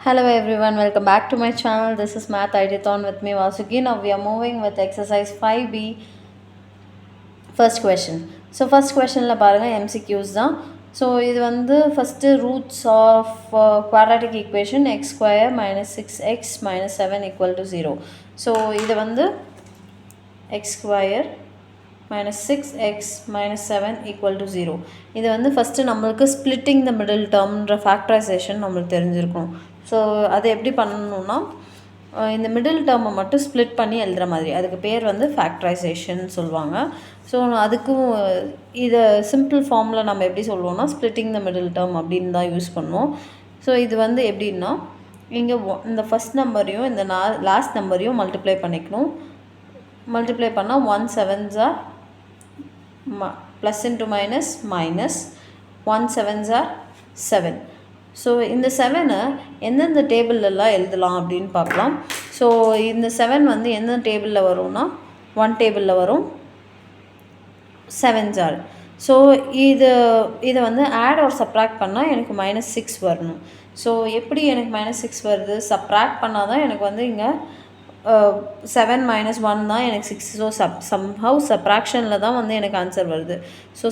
Hello everyone, welcome back to my channel. This is Math Ideathon with me Vasuki. Now we are moving with exercise 5B, first question. So first questionல பாருங்க MCQs தான். So இது வந்து first roots of quadratic equation x square minus 6x minus 7 equal to 0. So இது வந்து x square minus 6x minus 7 equal to 0. இது வந்து first நம்மளுக்கு splitting த middle டேர்ம்ன்ற factorisation நம்மளுக்கு தெரிஞ்சிருக்கும். ஸோ அதை எப்படி பண்ணணும்னா இந்த மிடில் டேர்மை மட்டும் ஸ்ப்ளிட் பண்ணி எழுதுகிற மாதிரி, அதுக்கு பேர் வந்து ஃபேக்டரைசேஷன் சொல்லுவாங்க. ஸோ அதுக்கும் இதை சிம்பிள் ஃபார்மில் நம்ம எப்படி சொல்லுவோம்னா ஸ்ப்ளிட்டிங் த மிடில் டேர்ம் அப்படின்னு தான் யூஸ் பண்ணுவோம். ஸோ இது வந்து எப்படின்னா இங்கே இந்த ஃபஸ்ட் நம்பரையும் இந்த லாஸ்ட் நம்பரையும் மல்டிப்ளை பண்ணிக்கணும். மல்டிப்ளை பண்ணால் 1 7s are plus into minus minus 1 7s are 7. So இந்த 7 எந்தெந்த டேபிள்லாம் எழுதலாம் அப்படின்னு பார்க்கலாம். ஸோ இந்த 7 வந்து எந்தெந்த டேபிளில் வரும்னா 1 டேபிளில் வரும், 7s are. ஸோ இதை வந்து ஆட் ஆர் சப்ராக்ட் பண்ணால் எனக்கு -6 வரணும். ஸோ எப்படி எனக்கு -6 வருது? சப்ராக்ட் பண்ணால் தான் எனக்கு வந்து இங்கே 7 minus 1 தான் எனக்கு 6. ஸோ somehow சப்ராக்ஷனில் தான் வந்து எனக்கு ஆன்சர் வருது. ஸோ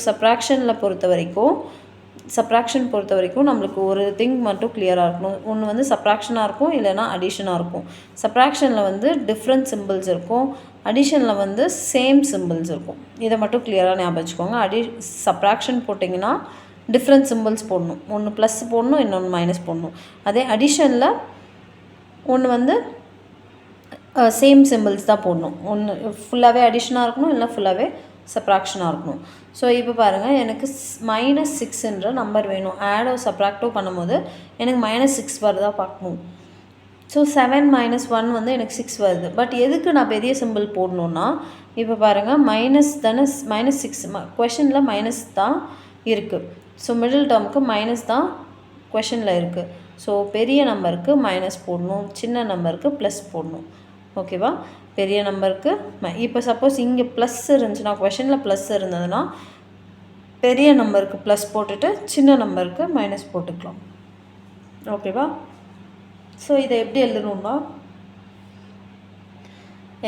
சப்ராக்ஷன் பொறுத்த வரைக்கும் நம்மளுக்கு ஒரு திங் மட்டும் கிளியராக இருக்கணும். ஒன்று வந்து சப்ராக்ஷனாக இருக்கும், இல்லைனா அடிஷனாக இருக்கும். சப்ராக்ஷனில் வந்து டிஃப்ரெண்ட் சிம்பிள்ஸ் இருக்கும், அடிஷனில் வந்து சேம் சிம்பிள்ஸ் இருக்கும். இதை மட்டும் கிளியராக ஞாபகம் வச்சுக்கோங்க. சப்ராக்ஷன் போட்டிங்கன்னா டிஃப்ரெண்ட் சிம்பிள்ஸ் போடணும். ஒன்று ப்ளஸ் போடணும், இன்னொன்று மைனஸ் போடணும். அதே அடிஷனில் ஒன்று வந்து சேம் சிம்பிள்ஸ் தான் போடணும். ஒன்று ஃபுல்லாகவே அடிஷனாக இருக்கணும், இல்லை ஃபுல்லாகவே சப்ராக்ஷனாக இருக்கணும். ஸோ இப்போ பாருங்கள், எனக்கு -6ன்ற நம்பர் வேணும். ஆடோ சப்ராக்டோ பண்ணும்போது எனக்கு -6 வருதா பார்க்கணும். ஸோ 7 minus 1 வந்து எனக்கு 6 வருது. பட் எதுக்கு நான் பெரிய சிம்பிள் போடணுன்னா, இப்போ பாருங்கள் மைனஸ் தானே, -6 கொஷனில் மைனஸ் தான் இருக்குது. ஸோ மிடில் டேர்முக்கு மைனஸ் தான் கொஷனில் இருக்குது. ஸோ பெரிய நம்பருக்கு மைனஸ் போடணும், சின்ன நம்பருக்கு ப்ளஸ் போடணும். ஓகேவா? பெரிய நம்பருக்கு இப்போ சப்போஸ் இங்கே ப்ளஸ் இருந்துச்சுன்னா, கொஷனில் ப்ளஸ் இருந்ததுன்னா பெரிய நம்பருக்கு ப்ளஸ் போட்டுட்டு சின்ன நம்பருக்கு மைனஸ் போட்டுக்கலாம். ஓகேவா? ஸோ இதை எப்படி எழுதணும்னா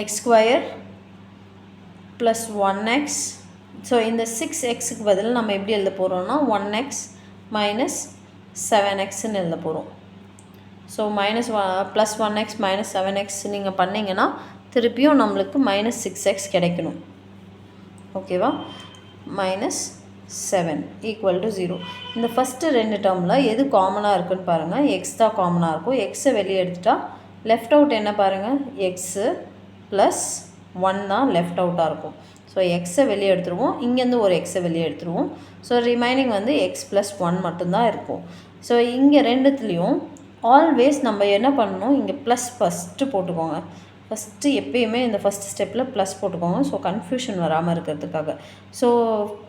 X square plus 1x. So இந்த 6xக்கு பதில் நம்ம எப்படி எழுத போகிறோம்னா 1x மைனஸ் 7xன்னு எழுத போகிறோம். So plus 1x minus 7x நீங்கள் பண்ணிங்கன்னா திருப்பியும் நம்மளுக்கு -6x கிடைக்கணும். ஓகேவா? -7 ஈக்குவல் டு 0. இந்த ஃபஸ்ட்டு 2 டேர்மில் எது காமனாக இருக்குதுன்னு பாருங்கள். எக்ஸ் தான் காமனாக இருக்கும். எக்ஸை வெளியே எடுத்துட்டா லெஃப்ட் அவுட் என்ன பாருங்கள், எக்ஸு ப்ளஸ் 1 தான் லெஃப்ட் அவுட்டாக இருக்கும். ஸோ எக்ஸை வெளியே எடுத்துருவோம், இங்கேருந்து ஒரு எக்ஸை வெளியே எடுத்துருவோம். ஸோ ரிமைனிங் வந்து எக்ஸ் ப்ளஸ் 1 மட்டும்தான் இருக்கும். ஸோ இங்கே ரெண்டுத்துலேயும் ஆல்வேஸ் நம்ம என்ன பண்ணணும், இங்கே ப்ளஸ் ஃபஸ்ட்டு போட்டுக்கோங்க. ஃபஸ்ட்டு எப்பயுமே இந்த ஃபஸ்ட் ஸ்டெப்பில் ப்ளஸ் போட்டுக்கோங்க. ஸோ கன்ஃபியூஷன் வராமல் இருக்கிறதுக்காக. ஸோ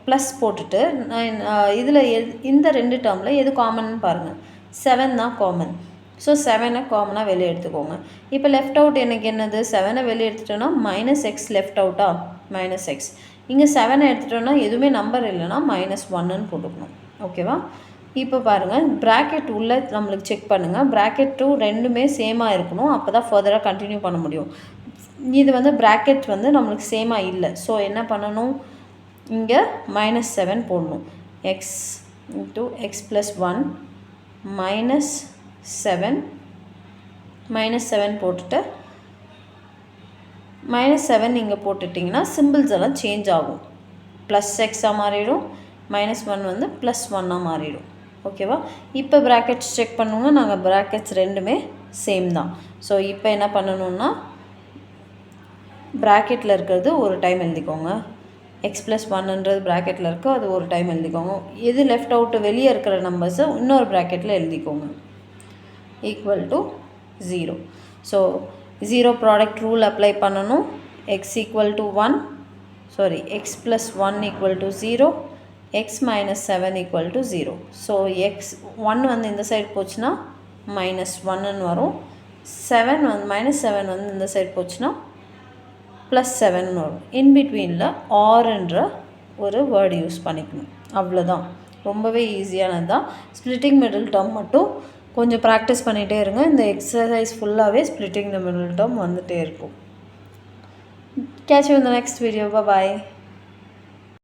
ப்ளஸ் போட்டுட்டு இதில் இந்த 2 டேர்மில் எது காமன்னு பாருங்கள். 7 தான் காமன். ஸோ 7 காமனாக வெளியே எடுத்துக்கோங்க. இப்போ லெஃப்ட் அவுட் எனக்கு என்னது, 7 வெளியே எடுத்துட்டோன்னா -x லெஃப்ட் அவுட்டா, -x. இங்கே 7 எடுத்துட்டோன்னா எதுவுமே நம்பர் இல்லைன்னா -1ன்னு போட்டுக்கணும். ஓகேவா? இப்போ பாருங்கள், ப்ராக்கெட் உள்ளே நம்மளுக்கு செக் பண்ணுங்கள். ப்ராக்கெட் 2 ரெண்டுமே சேமாக இருக்கணும். அப்போ தான் ஃபர்தராக கண்டினியூ பண்ண முடியும். இது வந்து ப்ராக்கெட் வந்து நம்மளுக்கு சேமாக இல்லை. ஸோ என்ன பண்ணணும், இங்கே -7 போடணும். எக்ஸ் இன்ட்டு எக்ஸ் ப்ளஸ் 1 -7 போட்டுட்டு -7 இங்கே போட்டுட்டிங்கன்னா சிம்பிள்ஸ் எல்லாம் சேஞ்ச் ஆகும். ப்ளஸ் எக்ஸாக மாறிடும், -1 வந்து +1ஆக மாறிடும். ஓகேவா? இப்போ ப்ராக்கெட்ஸ் செக் பண்ணுவோங்க. நாங்கள் ப்ராக்கெட்ஸ் ரெண்டுமே சேம் தான். ஸோ இப்போ என்ன பண்ணணுன்னா ப்ராக்கெட்டில் இருக்கிறது ஒரு டைம் எழுதிக்கோங்க. எக்ஸ் ப்ளஸ் 1ன்றது ப்ராக்கெட்டில் இருக்குது, அது ஒரு டைம் எழுதிக்கோங்க. எது லெஃப்ட் அவுட்டு வெளியே இருக்கிற நம்பர்ஸை இன்னொரு ப்ராக்கெட்டில் எழுதிக்கோங்க. Equal to 0. So 0 product rule apply பண்ணணும். X equal to 1, x plus 1 equal to 0, x minus 7 equal to 0. So x1 வந்து இந்த சைடு போச்சுன்னா -1ன்னு வரும். 7 வந்து -7 வந்து இந்த சைடு போச்சுன்னா +7ன்னு வரும். இன்பிட்வீனில் ஆர்ன்ற ஒரு வேர்டு யூஸ் பண்ணிக்கணும். அவ்வளோதான். ரொம்பவே ஈஸியானது தான். ஸ்ப்ளிட்டிங் மிடில் டேர்ம் மட்டும் கொஞ்சம் ப்ராக்டிஸ் பண்ணிகிட்டே இருங்க. இந்த எக்ஸசைஸ் ஃபுல்லாகவே ஸ்ப்ளிட்டிங் த மிடில் டேர்ம் வந்துகிட்டே இருக்கும். Catch you in the next video. Bye bye.